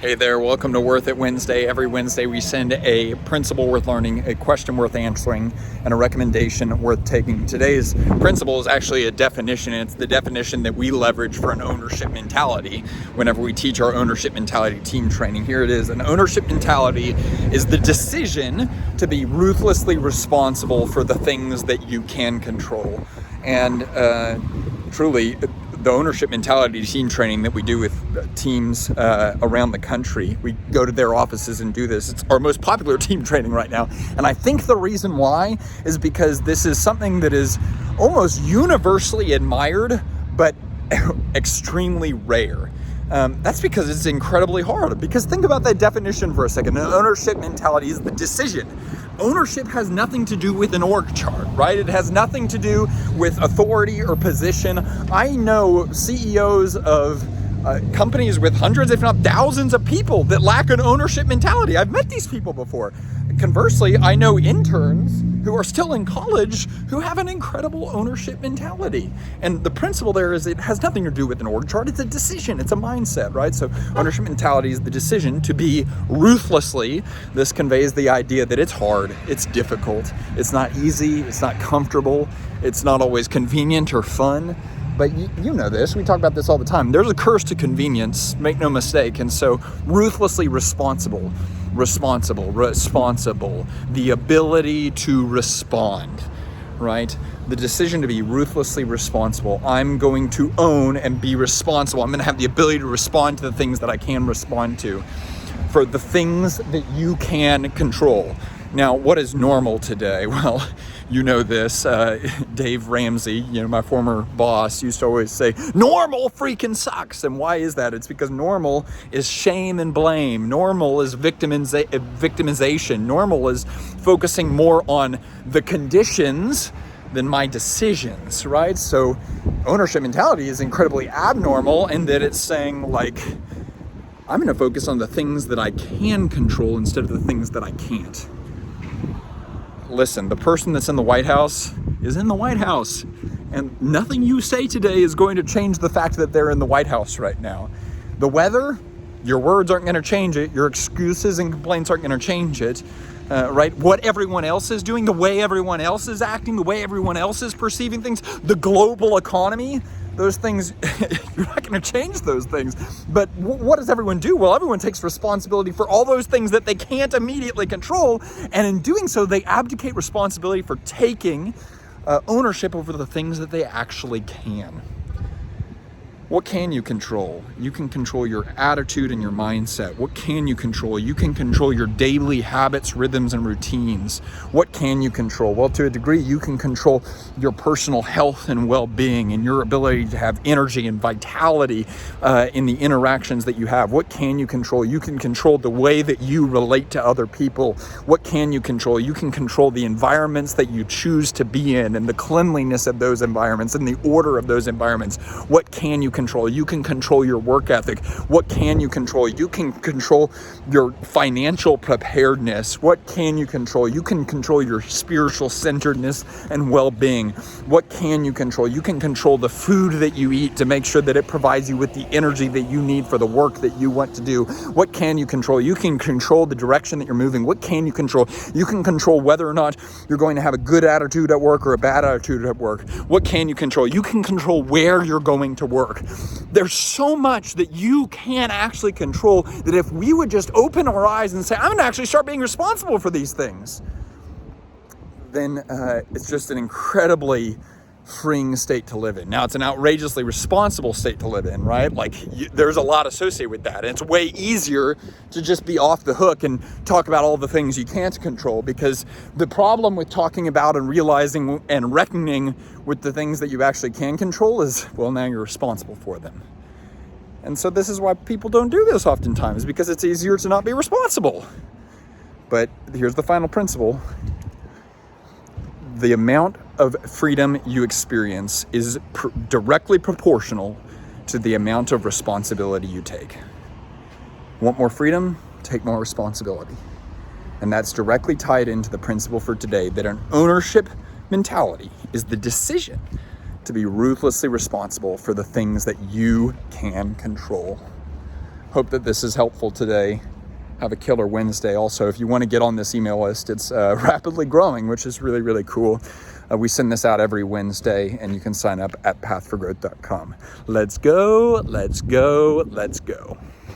Hey there, welcome to Worth It Wednesday. Every Wednesday we send a principle worth learning, a question worth answering, and a recommendation worth taking. Today's principle is actually a definition, and it's the definition that we leverage for an ownership mentality whenever we teach our ownership mentality team training. Here it is. An ownership mentality is the decision to be ruthlessly responsible for the things that you can control. And truly, the ownership mentality team training that we do with teams around the country, we go to their offices and do this. It's our most popular team training right now. And I think the reason why is because this is something that is almost universally admired, but extremely rare. That's because it's incredibly hard. Because think about that definition for a second. An ownership mentality is the decision. Ownership has nothing to do with an org chart, right? It has nothing to do with authority or position. I know CEOs of companies with hundreds, if not thousands of people that lack an ownership mentality. I've met these people before. Conversely, I know interns who are still in college who have an incredible ownership mentality. And the principle there is it has nothing to do with an org chart. It's a decision. It's a mindset, right? So ownership mentality is the decision to be ruthlessly. This conveys the idea that it's hard, it's difficult, it's not easy, it's not comfortable, it's not always convenient or fun. But you know this, we talk about this all the time. There's a curse to convenience, make no mistake. And so ruthlessly responsible, the ability to respond, right? The decision to be ruthlessly responsible. I'm going to own and be responsible. I'm going to have the ability to respond to the things that I can respond to, for the things that you can control. Now, what is normal today? Well, you know this, Dave Ramsey, my former boss, used to always say, normal freaking sucks. And why is that? It's because normal is shame and blame. Normal is victimization. Normal is focusing more on the conditions than my decisions, right? So ownership mentality is incredibly abnormal in that it's saying, like, I'm going to focus on the things that I can control instead of the things that I can't. Listen, the person that's in the White House is in the White House, and nothing you say today is going to change the fact that they're in the White House right now. The weather, your words aren't going to change it. Your excuses and complaints aren't going to change it, right? What everyone else is doing, the way everyone else is acting, the way everyone else is perceiving things, the global economy, those things, you're not going to change those things. But what does everyone do? Well, everyone takes responsibility for all those things that they can't immediately control. And in doing so, they abdicate responsibility for taking ownership over the things that they actually can. What can you control? You can control your attitude and your mindset. What can you control? You can control your daily habits, rhythms, and routines. What can you control? Well, to a degree, you can control your personal health and well-being and your ability to have energy and vitality in the interactions that you have. What can you control? You can control the way that you relate to other people. What can you control? You can control the environments that you choose to be in and the cleanliness of those environments and the order of those environments. What can you control? You can control your work ethic. What can you control? You can control your financial preparedness. What can you control? You can control your spiritual centeredness and well-being. What can you control? You can control the food that you eat to make sure that it provides you with the energy that you need for the work that you want to do. What can you control? You can control the direction that you're moving. What can you control? You can control whether or not you're going to have a good attitude at work or a bad attitude at work. What can you control? You can control where you're going to work. There's so much that you can actually control that if we would just open our eyes and say, I'm going to actually start being responsible for these things, then it's just an incredibly freeing state to live in. Now, it's an outrageously responsible state to live in, right? Like, there's a lot associated with that. And it's way easier to just be off the hook and talk about all the things you can't control, because the problem with talking about and realizing and reckoning with the things that you actually can control is, well, now you're responsible for them. And so this is why people don't do this oftentimes, because it's easier to not be responsible. But here's the final principle. The amount of freedom you experience is directly proportional to the amount of responsibility you take. Want more freedom? Take more responsibility. And that's directly tied into the principle for today, that an ownership mentality is the decision to be ruthlessly responsible for the things that you can control. Hope that this is helpful today. Have a killer Wednesday. Also, if you want to get on this email list, it's rapidly growing, which is really, really cool. We send this out every Wednesday, and you can sign up at pathforgrowth.com. Let's go, let's go, let's go.